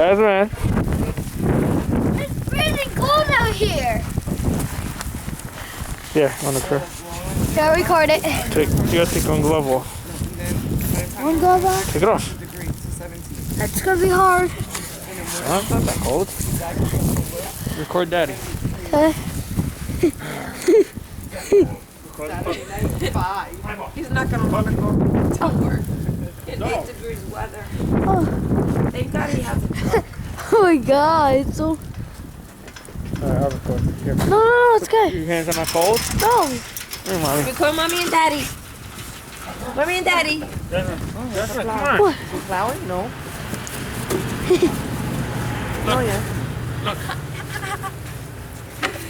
Desmond. It's freezing cold out here. Yeah, on the crib. Gotta record it. You gotta take one glove off. One glove off? Take it off. That's gonna be hard. It's not that cold. Record daddy. Okay. He's not gonna want to go to work in 8 degrees weather. Oh. Thank God he has a truck. Oh my god, it's so... Alright, I'll record. Here. No, it's good. Your hands are not cold? No. Here, mommy. Record mommy and daddy. Mommy and daddy. Desmond, come on. What? You plowing? No. Oh yeah. Look.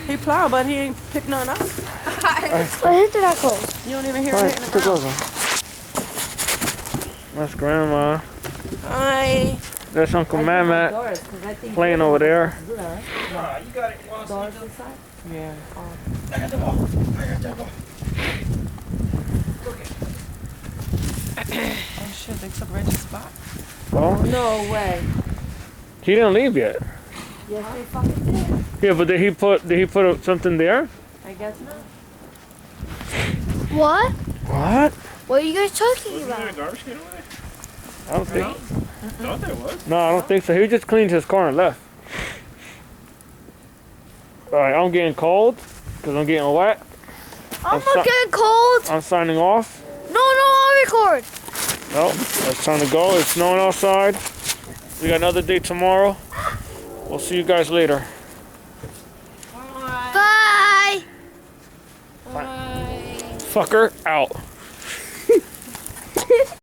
He plowed, but he ain't picked none up. My hands are not cold. You don't even hear Alright, it put hitting the the ground. gloves on. That's Grandma. Hi. That's Uncle Matt playing over there. You got it. Doors inside? Yeah. I got the ball. Oh shit, they took Reggie's spot? Oh, No way. he didn't leave yet. Yes, they fucking did. Yeah, but did he put something there? I guess not. What? What? What are you guys talking Wasn't there a about? garbage can over there? I don't think. I thought there was. No, I don't think so. He just cleaned his car and left. Alright, I'm getting cold because I'm getting wet. I'm not getting cold. I'm signing off. No, I'll record. Nope, it's time to go. It's snowing outside. We got another day tomorrow. We'll see you guys later. Bye. Fucker out.